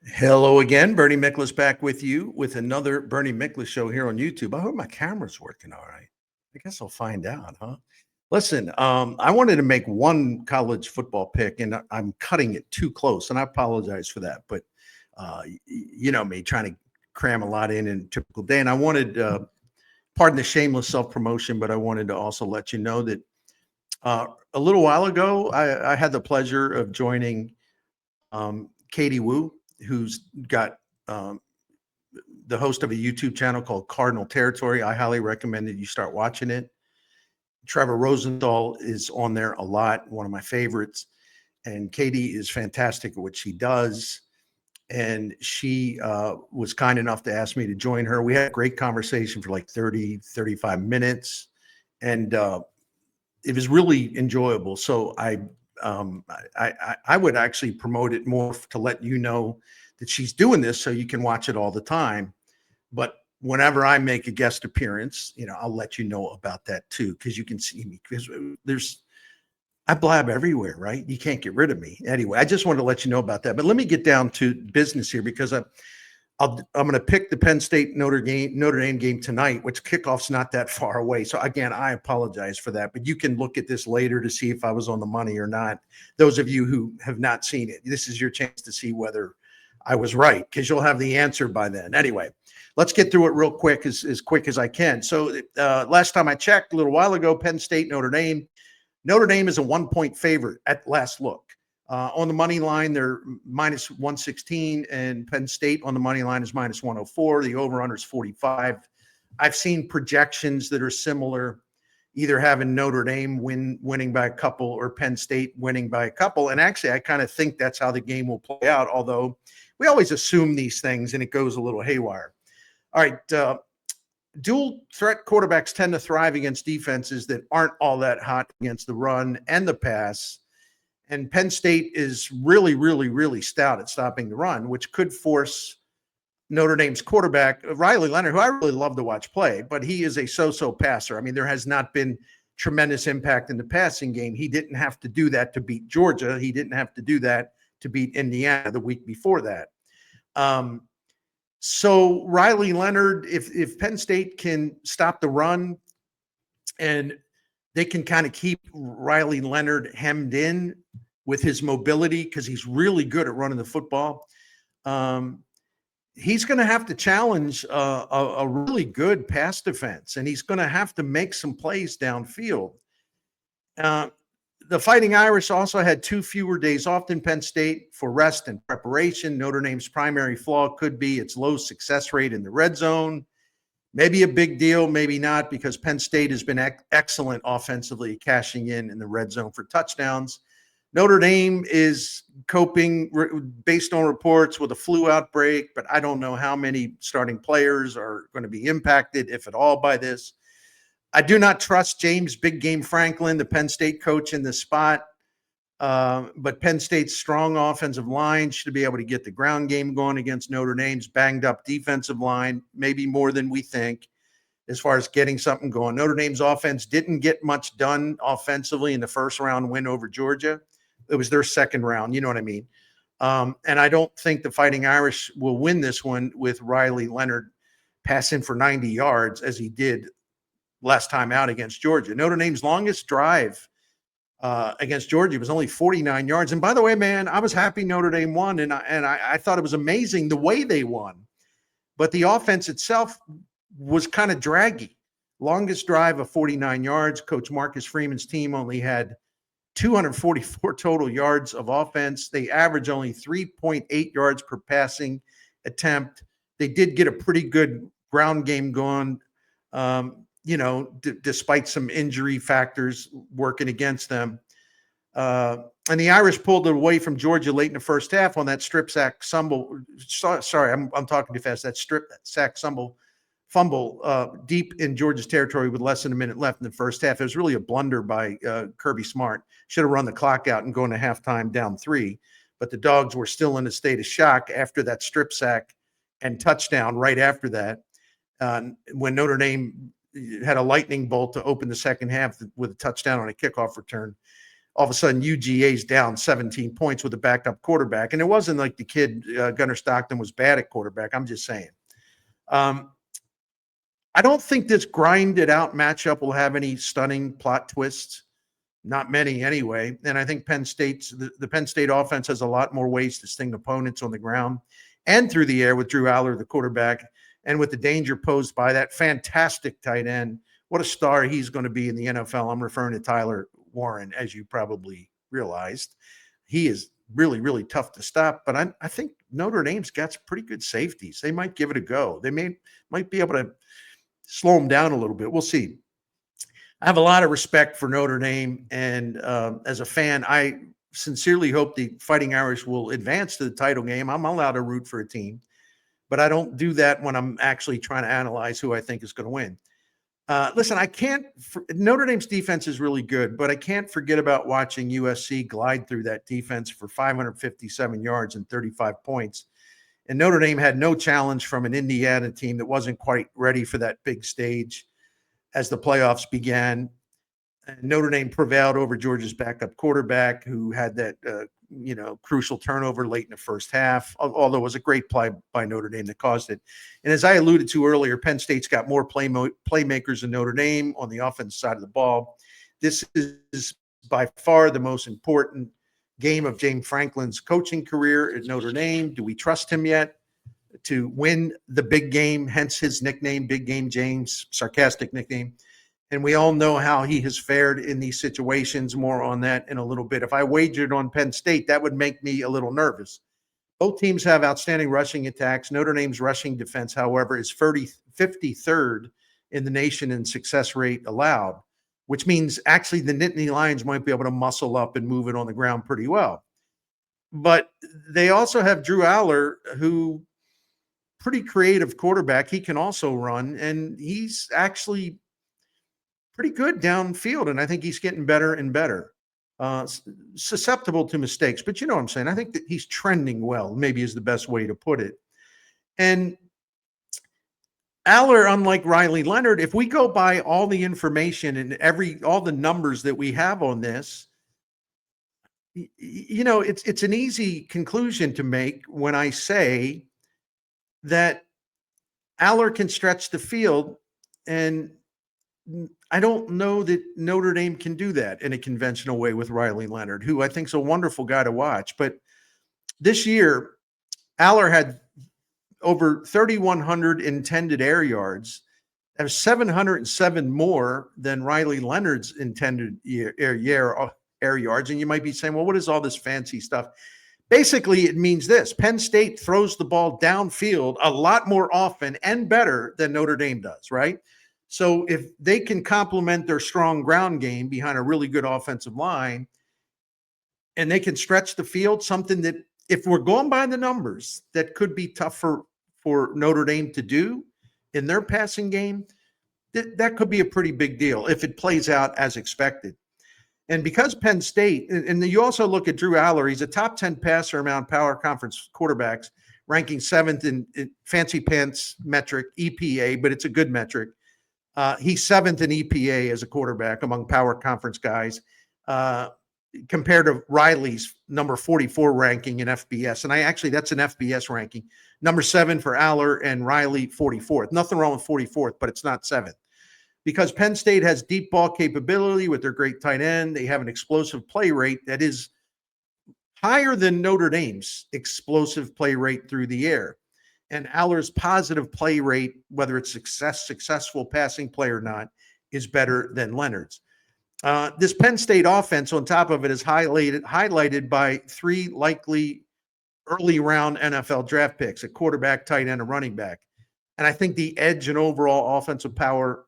Hello again, Bernie Miklasz back with you with another Bernie Miklasz show here on YouTube. I hope my camera's working all right. I guess I'll find out, huh? Listen, I wanted to make one college football pick, and I'm cutting it too close, and I apologize for that. But you know me, trying to cram a lot in a typical day, and I wanted, pardon the shameless self promotion, but I wanted to also let you know that a little while ago, I had the pleasure of joining Katie Wu, who's got the host of a YouTube channel called Cardinal Territory. I highly recommend that you start watching it. Trevor Rosenthal is on there a lot, one of my favorites. And Katie is fantastic at what she does. And she was kind enough to ask me to join her. We had a great conversation for like 30, 35 minutes. And it was really enjoyable. So I would actually promote it more to let you know that she's doing this so you can watch it all the time. But whenever I make a guest appearance, I'll let you know about that too, because you can see me, because I blab everywhere, right? You can't get rid of me. Anyway, I just wanted to let you know about that. But let me get down to business here, because I'm going to pick the Penn State Notre Dame game tonight, which kickoff's not that far away. So again, I apologize for that, but you can look at this later to see if I was on the money or not. Those of you who have not seen it, this is your chance to see whether I was right, because you'll have the answer by then. Anyway, let's get through it real quick, as quick as I can. So last time I checked, a little while ago, Penn State, Notre Dame. Notre Dame is a 1-point favorite at last look. On the money line, they're minus 116, and Penn State on the money line is minus 104. The over-under is 45. I've seen projections that are similar, either having Notre Dame winning by a couple or Penn State winning by a couple. And actually, I kind of think that's how the game will play out, although we always assume these things and it goes a little haywire. All right. Dual threat quarterbacks tend to thrive against defenses that aren't all that hot against the run and the pass. And Penn State is really, really, really stout at stopping the run, which could force Notre Dame's quarterback, Riley Leonard, who I really love to watch play, but he is a so-so passer. I mean, there has not been tremendous impact in the passing game. He didn't have to do that to beat Georgia. He didn't have to do that to beat Indiana the week before that. So Riley Leonard, if Penn State can stop the run and they can kind of keep Riley Leonard hemmed in with his mobility, because he's really good at running the football, he's going to have to challenge a really good pass defense, and he's going to have to make some plays downfield. The Fighting Irish also had 2 fewer days off than Penn State for rest and preparation. Notre Dame's primary flaw could be its low success rate in the red zone. Maybe a big deal, maybe not, because Penn State has been excellent offensively, cashing in the red zone for touchdowns. Notre Dame is coping, based on reports, with a flu outbreak, but I don't know how many starting players are going to be impacted, if at all, by this. I do not trust James Big Game Franklin, the Penn State coach, in this spot. But Penn State's strong offensive line should be able to get the ground game going against Notre Dame's banged up defensive line, maybe more than we think, as far as getting something going. Notre Dame's offense didn't get much done offensively in the first round win over Georgia. It was their second round. You know what I mean? And I don't think the Fighting Irish will win this one with Riley Leonard passing for 90 yards as he did last time out against Georgia. Notre Dame's longest drive against Georgia was only 49 yards. And by the way, man, I was happy Notre Dame won, and I thought it was amazing the way they won. But the offense itself was kind of draggy. Longest drive of 49 yards. Coach Marcus Freeman's team only had 244 total yards of offense. They average only 3.8 yards per passing attempt. They did get a pretty good ground game going, despite some injury factors working against them. And the Irish pulled it away from Georgia late in the first half on that strip sack fumble. Sorry, I'm talking too fast. That strip sack fumble deep in Georgia's territory with less than a minute left in the first half. It was really a blunder by Kirby Smart. Should have run the clock out and gone to halftime down 3. But the Dogs were still in a state of shock after that strip sack and touchdown right after that. When Notre Dame had a lightning bolt to open the second half with a touchdown on a kickoff return. all of a sudden UGA's down 17 points with a backup quarterback. And it wasn't like the kid, Gunnar Stockton, was bad at quarterback. I'm just saying. I don't think this grinded out matchup will have any stunning plot twists. Not many anyway. And I think the Penn State offense has a lot more ways to sting opponents on the ground and through the air with Drew Aller, the quarterback, and with the danger posed by that fantastic tight end. What a star he's going to be in the NFL. I'm referring to Tyler Warren, as you probably realized. He is really, really tough to stop. But I think Notre Dame's got some pretty good safeties. They might give it a go. They might be able to slow him down a little bit. We'll see. I have a lot of respect for Notre Dame. And as a fan, I sincerely hope the Fighting Irish will advance to the title game. I'm allowed to root for a team, but I don't do that when I'm actually trying to analyze who I think is going to win. Listen, Notre Dame's defense is really good, but I can't forget about watching USC glide through that defense for 557 yards and 35 points. And Notre Dame had no challenge from an Indiana team that wasn't quite ready for that big stage as the playoffs began. And Notre Dame prevailed over Georgia's backup quarterback, who had that crucial turnover late in the first half, although it was a great play by Notre Dame that caused it. And as I alluded to earlier, Penn State's got more playmakers than Notre Dame on the offensive side of the ball. This is by far the most important game of James Franklin's coaching career at Notre Dame. Do we trust him yet to win the big game, hence his nickname, Big Game James, sarcastic nickname? And we all know how he has fared in these situations. More on that in a little bit. If I wagered on Penn State, that would make me a little nervous. Both teams have outstanding rushing attacks. Notre Dame's rushing defense, however, is 53rd in the nation in success rate allowed, which means actually the Nittany Lions might be able to muscle up and move it on the ground pretty well. But they also have Drew Aller, who pretty creative quarterback. He can also run, and he's actually pretty good downfield, and I think he's getting better and better. Susceptible to mistakes, but you know what I'm saying? I think that he's trending well, maybe is the best way to put it. And Aller, unlike Riley Leonard, if we go by all the information and all the numbers that we have on this, it's an easy conclusion to make when I say that Aller can stretch the field, and I don't know that Notre Dame can do that in a conventional way with Riley Leonard, who I think is a wonderful guy to watch. But this year, Aller had over 3,100 intended air yards. That was 707 more than Riley Leonard's intended air yards. And you might be saying, well, what is all this fancy stuff? Basically, it means this: Penn State throws the ball downfield a lot more often and better than Notre Dame does, right? So if they can complement their strong ground game behind a really good offensive line, and they can stretch the field, something that, if we're going by the numbers, that could be tough for Notre Dame to do in their passing game, that could be a pretty big deal if it plays out as expected. And because Penn State, and you also look at Drew Aller, he's a top 10 passer among power conference quarterbacks, ranking 7th in fancy pants metric, EPA, but it's a good metric. He's 7th in EPA as a quarterback among power conference guys, compared to Riley's number 44 ranking in FBS. And that's an FBS ranking. Number 7 for Aller and Riley 44th. Nothing wrong with 44th, but it's not 7th. Because Penn State has deep ball capability with their great tight end. They have an explosive play rate that is higher than Notre Dame's explosive play rate through the air. And Aller's positive play rate, whether it's successful passing play or not, is better than Leonard's. This Penn State offense, on top of it, is highlighted by 3 likely early round NFL draft picks: a quarterback, tight end, a running back. And I think the edge and overall offensive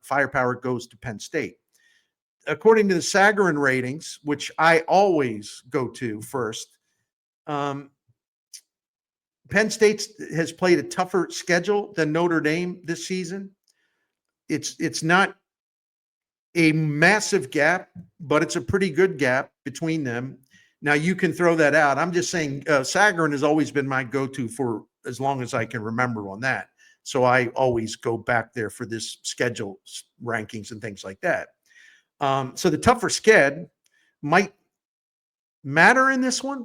firepower goes to Penn State. According to the Sagarin ratings, which I always go to first, Penn State has played a tougher schedule than Notre Dame this season. It's not a massive gap, but it's a pretty good gap between them. Now, you can throw that out. I'm just saying Sagarin has always been my go-to for as long as I can remember on that. So I always go back there for this schedule rankings and things like that. So the tougher sched might matter in this one.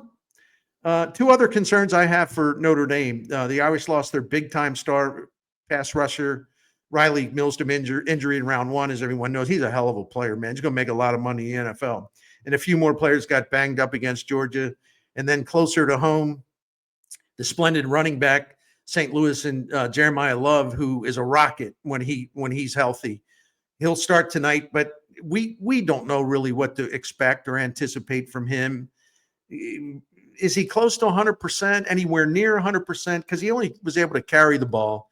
Two other concerns I have for Notre Dame. The Irish lost their big-time star pass rusher, Riley Mills, to injury in round one, as everyone knows. He's a hell of a player, man. He's going to make a lot of money in the NFL. And a few more players got banged up against Georgia. And then closer to home, the splendid running back, St. Louis, and Jeremiah Love, who is a rocket when he's healthy. He'll start tonight, but we don't know really what to expect or anticipate from him. Is he close to 100%, anywhere near 100%? Because he only was able to carry the ball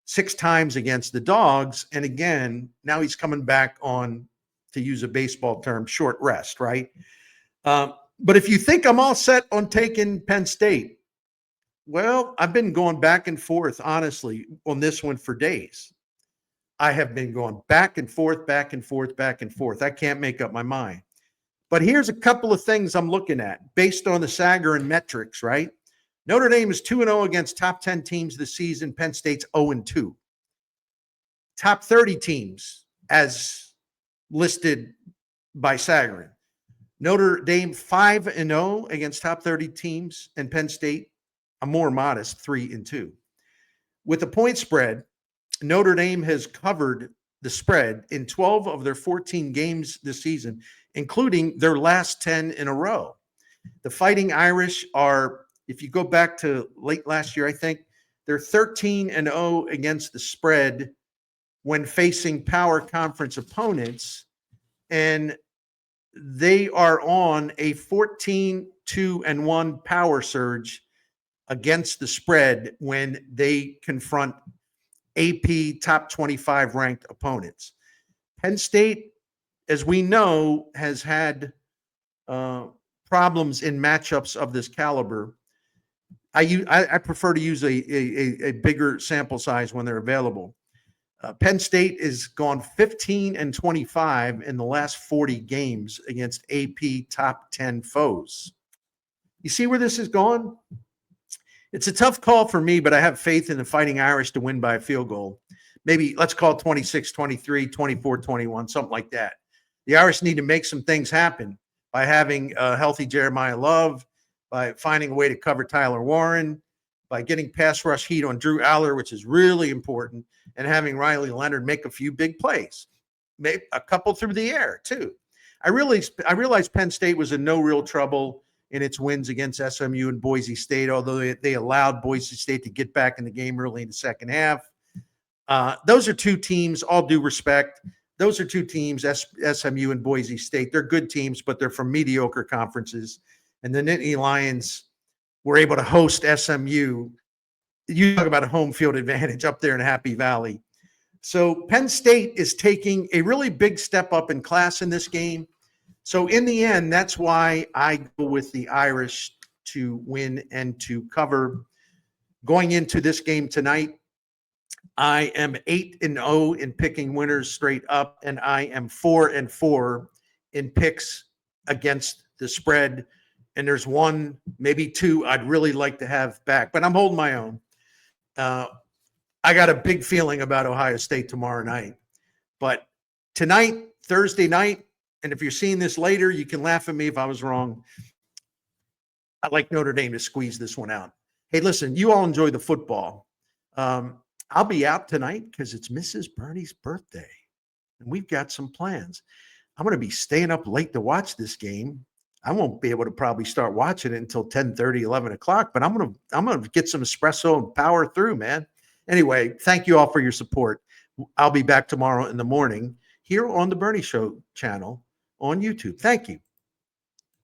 6 times against the Dogs. And again, now he's coming back on, to use a baseball term, short rest, right? But if you think I'm all set on taking Penn State, well, I've been going back and forth, honestly, on this one for days. I have been going back and forth, back and forth, back and forth. I can't make up my mind. But here's a couple of things I'm looking at based on the Sager and metrics, right? Notre Dame is 2-0 against top 10 teams this season. Penn State's 0-2. Top 30 teams as listed by Sagarin. Notre Dame 5-0 against top 30 teams, and Penn State a more modest 3-2. With the point spread, Notre Dame has covered the spread in 12 of their 14 games this season, including their last 10 in a row. The Fighting Irish are, if you go back to late last year, I think, they're 13-0 against the spread when facing power conference opponents, and they are on a 14-2-1 power surge against the spread when they confront AP top 25 ranked opponents. Penn State, as we know, has had problems in matchups of this caliber. I prefer to use a bigger sample size when they're available. Penn State is gone 15-25 in the last 40 games against AP top 10 foes. You see where this is going? It's a tough call for me, but I have faith in the Fighting Irish to win by a field goal. Maybe let's call it 26-23, 24-21, something like that. The Irish need to make some things happen by having a healthy Jeremiah Love, by finding a way to cover Tyler Warren, by getting pass rush heat on Drew Aller, which is really important, and having Riley Leonard make a few big plays, maybe a couple through the air too. I realized Penn State was in no real trouble in its wins against SMU and Boise State, although they allowed Boise State to get back in the game early in the second half. Those are two teams, all due respect. Those are two teams, SMU and Boise State. They're good teams, but they're from mediocre conferences. And the Nittany Lions were able to host SMU. You talk about a home field advantage up there in Happy Valley. So Penn State is taking a really big step up in class in this game. So in the end, that's why I go with the Irish to win and to cover. Going into this game tonight, I am 8-0 in picking winners straight up, and I am 4-4 in picks against the spread. And there's one, maybe two I'd really like to have back, but I'm holding my own. I got a big feeling about Ohio State tomorrow night. But tonight, Thursday night, and if you're seeing this later, you can laugh at me if I was wrong. I'd like Notre Dame to squeeze this one out. Hey, listen, you all enjoy the football. I'll be out tonight because it's Mrs. Bernie's birthday, and we've got some plans. I'm going to be staying up late to watch this game. I won't be able to probably start watching it until 10:30, 11 o'clock, but I'm going to get some espresso and power through, man. Anyway, thank you all for your support. I'll be back tomorrow in the morning here on the Bernie Show channel on YouTube. Thank you.